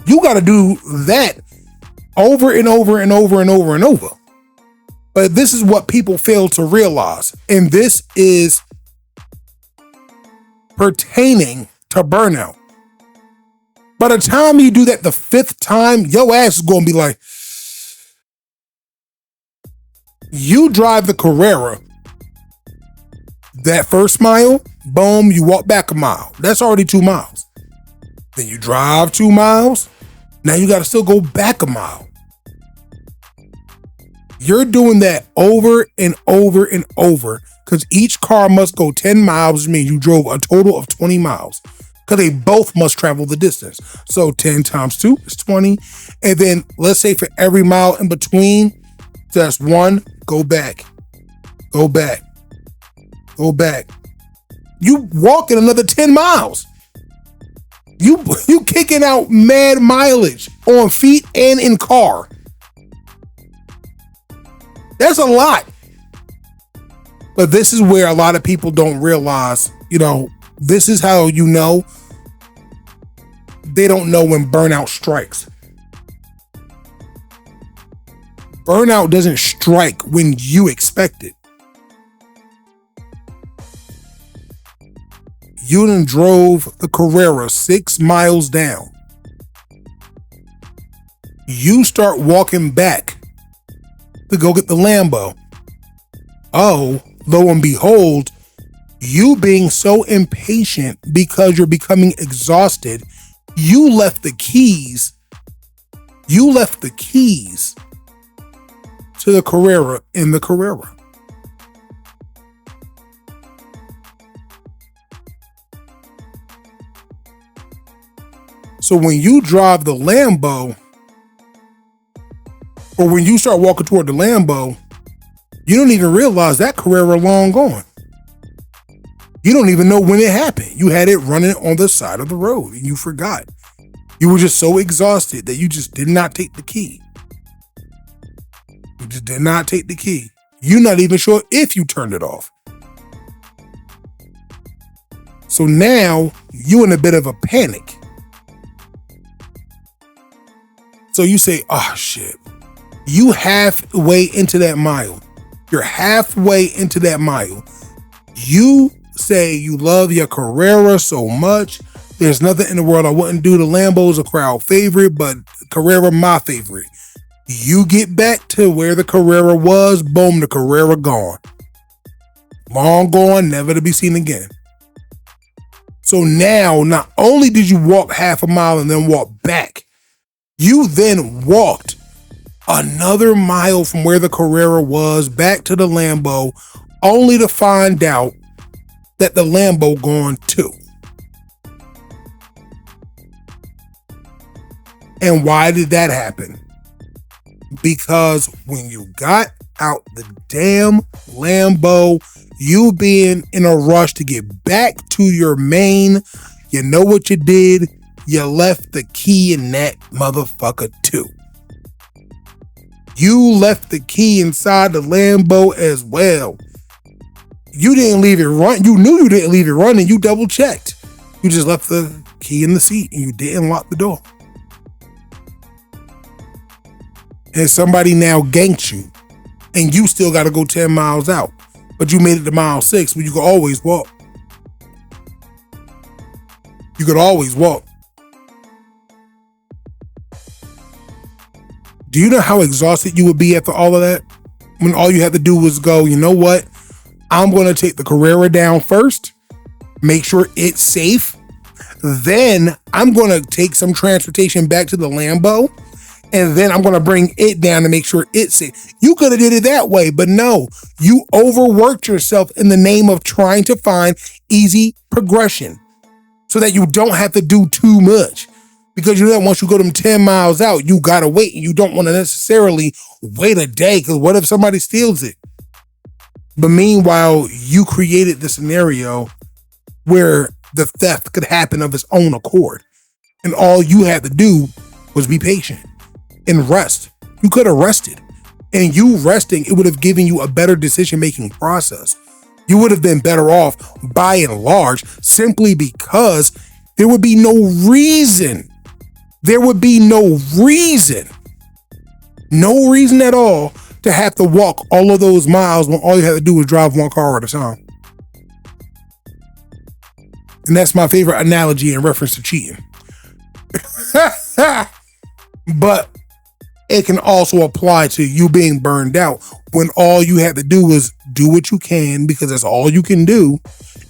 You gotta do that over and over and over and over and over. But this is what people fail to realize. And this is pertaining to burnout. By the time you do that the 5th time, your ass is gonna be like, you drive the Carrera, that first mile, boom, you walk back a mile. That's already 2 miles. Then you drive 2 miles. Now you got to still go back a mile. You're doing that over and over and over because each car must go 10 miles, which means you drove a total of 20 miles because they both must travel the distance. So 10 times 2 is 20. And then let's say for every mile in between, that's 1, go back, go back, go back. You walking another 10 miles. You kicking out mad mileage on feet and in car. That's a lot. But this is where a lot of people don't realize, this is how you know they don't know when burnout strikes. Burnout doesn't strike when you expect it. You done drove the Carrera 6 miles down. You start walking back to go get the Lambo. Oh, lo and behold, you being so impatient because you're becoming exhausted, you left the keys to the Carrera in the Carrera. So when you drive the Lambo, or when you start walking toward the Lambo, you don't even realize that Carrera long gone. You don't even know when it happened. You had it running on the side of the road and you forgot. You were just so exhausted that you just did not take the key. You just did not take the key. You're not even sure if you turned it off. So now you're in a bit of a panic. So you say, oh shit, you halfway into that mile. You're halfway into that mile. You say you love your Carrera so much. There's nothing in the world I wouldn't do. The Lambo's a crowd favorite, but Carrera my favorite. You get back to where the Carrera was, boom, the Carrera gone. Long gone, never to be seen again. So now, not only did you walk half a mile and then walk back, you then walked another mile from where the Carrera was back to the Lambo, only to find out that the Lambo gone too. And why did that happen? Because when you got out the damn Lambo, you being in a rush to get back to your main, you know what you did? You left the key in that motherfucker too. You left the key inside the Lambo as well. You didn't leave it run. You knew you didn't leave it running. You double checked. You just left the key in the seat and you didn't lock the door. And somebody now ganked you and you still got to go 10 miles out, but you made it to mile 6 where you could always walk. You could always walk. Do you know how exhausted you would be after all of that? When all you had to do was go, you know what? I'm going to take the Carrera down first, make sure it's safe. Then I'm going to take some transportation back to the Lambo, and then I'm going to bring it down to make sure it's safe. You could have did it that way, but no, you overworked yourself in the name of trying to find easy progression so that you don't have to do too much. Because you know that once you go them 10 miles out, you got to wait, and you don't want to necessarily wait a day, because what if somebody steals it? But meanwhile, you created the scenario where the theft could happen of its own accord. And all you had to do was be patient and rest. You could have rested. And you resting, it would have given you a better decision-making process. You would have been better off by and large simply because there would be no reason. There would be no reason at all to have to walk all of those miles when all you had to do was drive one car at a time. And that's my favorite analogy in reference to cheating. But it can also apply to you being burned out when all you had to do was do what you can, because that's all you can do,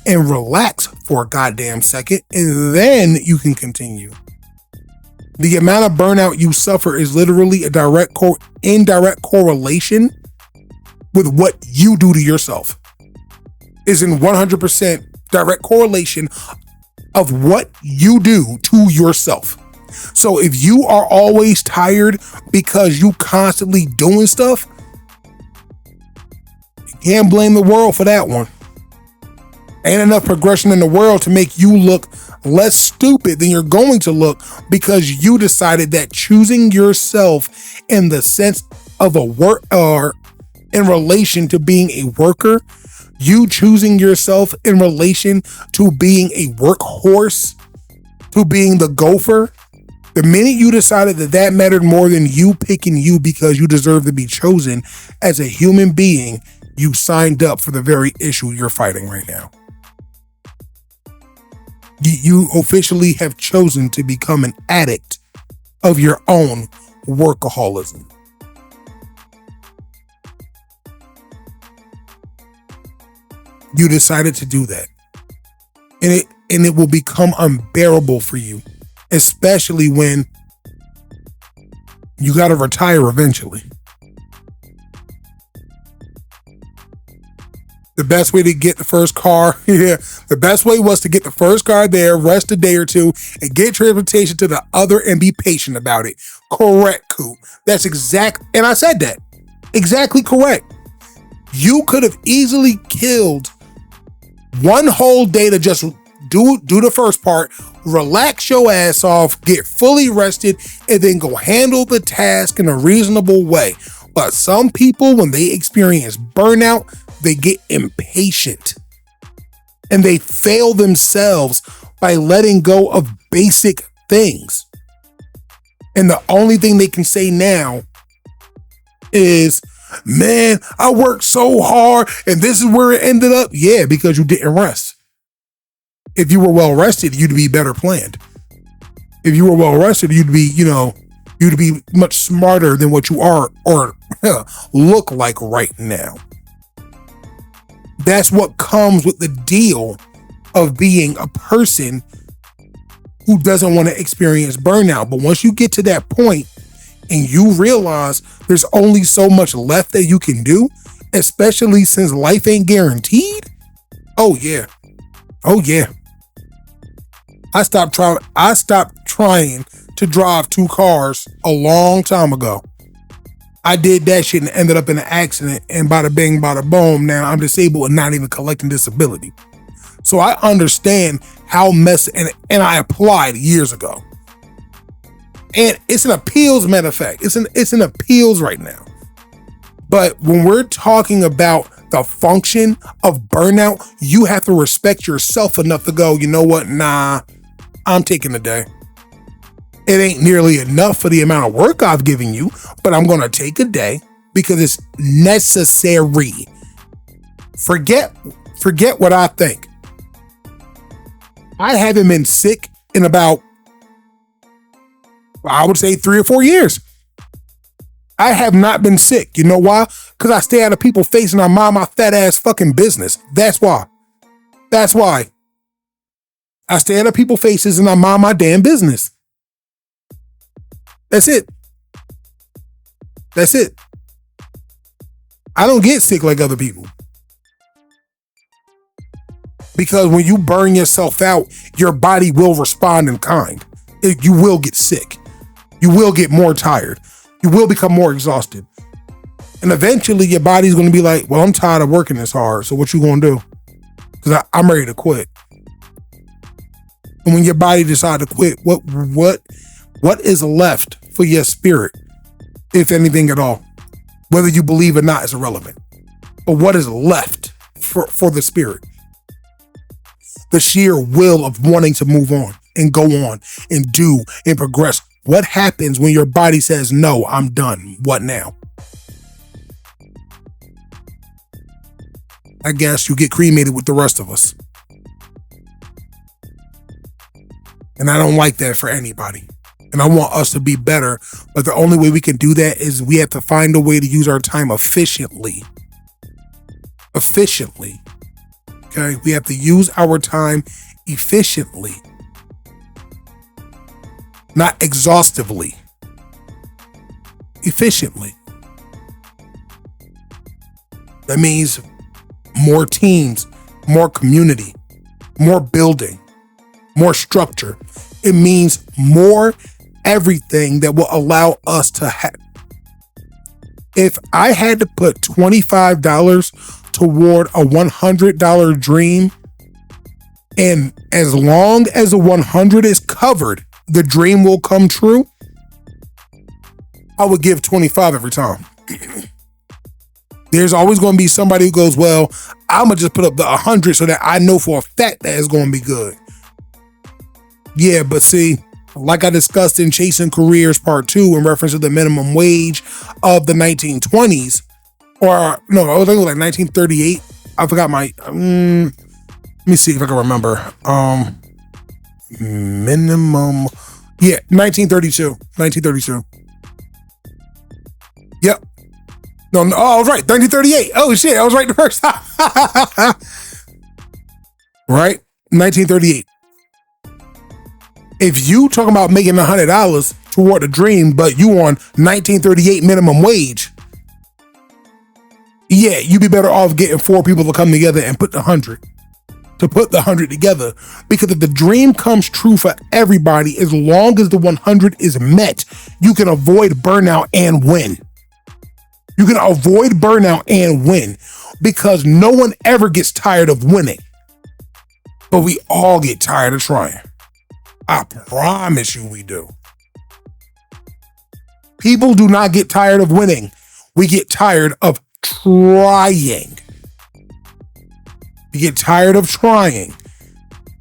and relax for a goddamn second, and then you can continue. The amount of burnout you suffer is literally a indirect correlation with what you do to yourself. Is in 100% direct correlation of what you do to yourself. So if you are always tired because you constantly doing stuff, you can't blame the world for that one. Ain't enough progression in the world to make you look less stupid than you're going to look because you decided that choosing yourself in the sense of a work, or in relation to being a worker, you choosing yourself in relation to being a workhorse, to being the gopher, the minute you decided that that mattered more than you picking you because you deserve to be chosen as a human being, you signed up for the very issue you're fighting right now. You officially have chosen to become an addict of your own workaholism. You decided to do that. And it will become unbearable for you, especially when you got to retire eventually. The best way to get the first car, the best way was to get the first car there, rest a day or two, and get transportation to the other and be patient about it. Correct, Coop. That's exact, and I said that. Exactly correct. You could have easily killed one whole day to just do the first part, relax your ass off, get fully rested, and then go handle the task in a reasonable way. But some people, when they experience burnout, they get impatient and they fail themselves by letting go of basic things. And the only thing they can say now is, man, I worked so hard and this is where it ended up. Yeah, because you didn't rest. If you were well rested, you'd be better planned. If you were well rested, you'd be much smarter than what you are or look like right now. That's what comes with the deal of being a person who doesn't want to experience burnout. But once you get to that point and you realize there's only so much left that you can do, especially since life ain't guaranteed. Oh yeah. I stopped trying to drive two cars a long time ago. I did that shit and ended up in an accident, and bada bing, bada boom, now I'm disabled and not even collecting disability. So I understand how messy, and I applied years ago. And it's an appeals, matter of fact. It's an appeals right now. But when we're talking about the function of burnout, you have to respect yourself enough to go, you know what? Nah, I'm taking a day. It ain't nearly enough for the amount of work I've given you, but I'm going to take a day because it's necessary. Forget what I think. I haven't been sick in about, I would say, 3 or 4 years. I have not been sick. You know why? Because I stay out of people's face and I mind my fat ass fucking business. That's why. That's why. I stay out of people's faces and I mind my damn business. That's it. That's it. I don't get sick like other people. Because when you burn yourself out, your body will respond in kind. You will get sick. You will get more tired. You will become more exhausted. And eventually your body's going to be like, well, I'm tired of working this hard. So what you going to do? Because I'm ready to quit. And when your body decides to quit, what is left for your spirit, if anything at all? Whether you believe or not is irrelevant. But what is left for the spirit? The sheer will of wanting to move on and go on and do and progress. What happens when your body says, no, I'm done? What now? I guess you get cremated with the rest of us. And I don't like that for anybody. And I want us to be better. But the only way we can do that is we have to find a way to use our time efficiently. Efficiently. Okay? We have to use our time efficiently. Not exhaustively. Efficiently. That means more teams, more community, more building, more structure. It means more everything that will allow us to have. If I had to put $25 toward a $100 dream, and as long as the 100 is covered, the dream will come true, I would give 25 every time. There's always going to be somebody who goes, well, I'm going to just put up the 100 so that I know for a fact that it's going to be good. Yeah, but see, like I discussed in Chasing Careers Part 2 in reference to the minimum wage of the 1920s, or no, I think it was like 1938. I forgot my, let me see if I can remember. Minimum, yeah, 1932. 1932. Yep. No, oh, I was right, 1938. Oh shit, I was right the first time. Right? 1938. If you talking about making $100 toward a dream, but you on 1938 minimum wage, yeah, you'd be better off getting 4 people to come together and put the 100 together. Because if the dream comes true for everybody, as long as the 100 is met, you can avoid burnout and win. You can avoid burnout and win, because no one ever gets tired of winning. But we all get tired of trying. I promise you we do. People do not get tired of winning. We get tired of trying. We get tired of trying.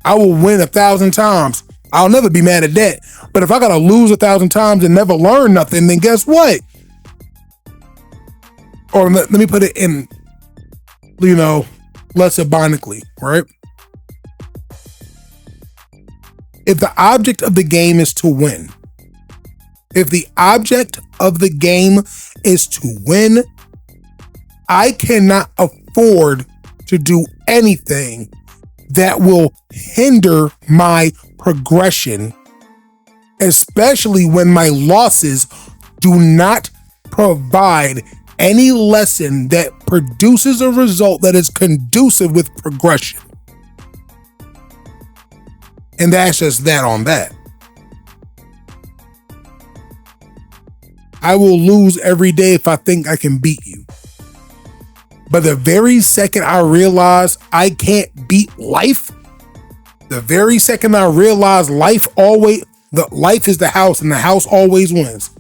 I will win 1,000 times. I'll never be mad at that. But if I gotta lose 1,000 times and never learn nothing, then guess what? Or let me put it in, less ironically, right? If the object of the game is to win, I cannot afford to do anything that will hinder my progression, especially when my losses do not provide any lesson that produces a result that is conducive with progression. And that's just that on that. I will lose every day if I think I can beat you. But the very second I realize I can't beat life, the very second I realize life is the house and the house always wins.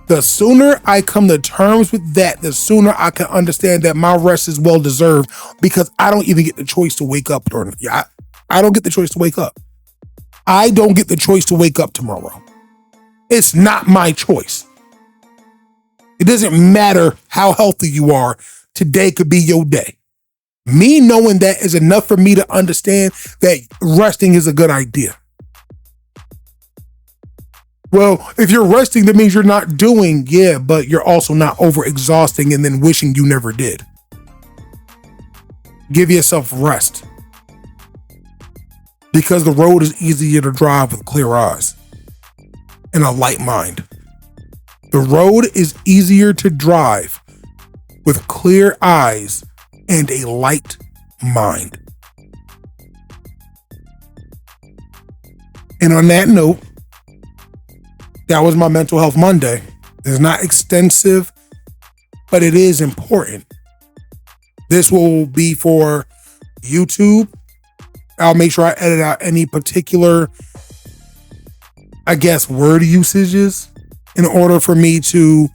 The sooner I come to terms with that, the sooner I can understand that my rest is well deserved, because I don't even get the choice to wake up. I don't get the choice to wake up. I don't get the choice to wake up tomorrow. It's not my choice. It doesn't matter how healthy you are. Today could be your day. Me knowing that is enough for me to understand that resting is a good idea. Well, if you're resting, that means you're not doing, yeah, but you're also not overexhausting and then wishing you never did. Give yourself rest. Because the road is easier to drive with clear eyes and a light mind. The road is easier to drive with clear eyes and a light mind. And on that note, that was my Mental Health Monday. It's not extensive, but it is important. This will be for YouTube. I'll make sure I edit out any particular, word usages in order for me to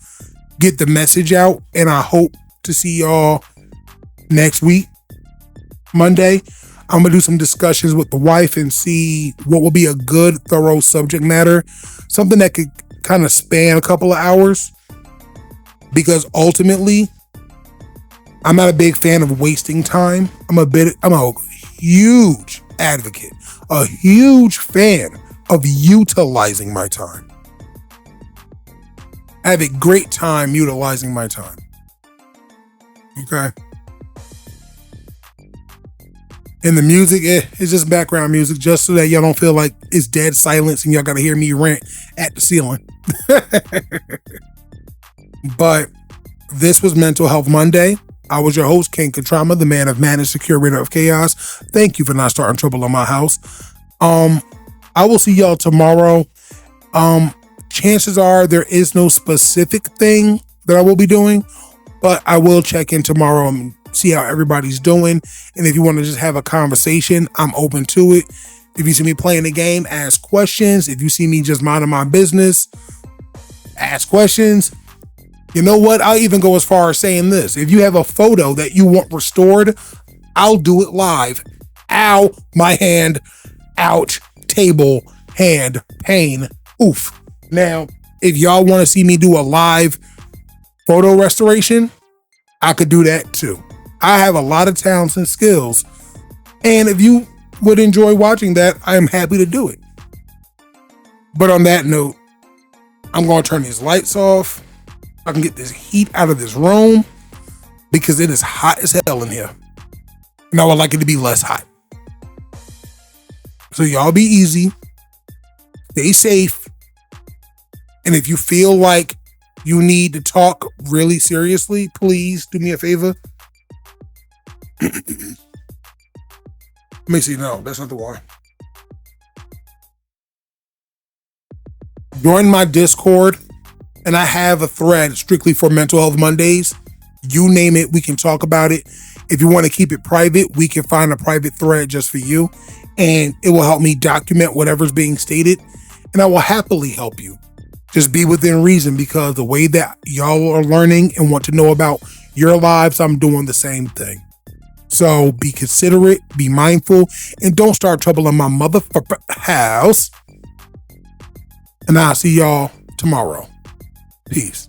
get the message out. And I hope to see y'all next week, Monday. I'm going to do some discussions with the wife and see what will be a good, thorough subject matter. Something that could kind of span a couple of hours. Because ultimately, I'm not a big fan of wasting time. I'm a huge advocate, a huge fan of utilizing my time. I have a great time utilizing my time. Okay. And the music, it's just background music, just so that y'all don't feel like it's dead silence and y'all gotta hear me rant at the ceiling. But this was Mental Health Monday. I was your host, Kantrama, the man of madness, the curator of chaos. Thank you for not starting trouble in my house. I will see y'all tomorrow. Chances are there is no specific thing that I will be doing, but I will check in tomorrow and see how everybody's doing. And if you want to just have a conversation, I'm open to it. If you see me playing the game, ask questions. If you see me just minding my business, ask questions. You know what? I'll even go as far as saying this. If you have a photo that you want restored, I'll do it live. Ow, my hand, ouch, table, hand, pain, oof. Now, if y'all want to see me do a live photo restoration, I could do that too. I have a lot of talents and skills. And if you would enjoy watching that, I am happy to do it. But on that note, I'm going to turn these lights off. I can get this heat out of this room because it is hot as hell in here. And I would like it to be less hot. So y'all be easy. Stay safe. And if you feel like you need to talk really seriously, please do me a favor. Let me see. No, that's not the one. Join my Discord, and I have a thread strictly for Mental Health Mondays. You name it, we can talk about it. If you want to keep it private, we can find a private thread just for you, and it will help me document whatever's being stated, and I will happily help you. Just be within reason, because the way that y'all are learning and want to know about your lives, I'm doing the same thing. So be considerate, be mindful, and don't start trouble in my motherfucker house. And I'll see y'all tomorrow. Peace.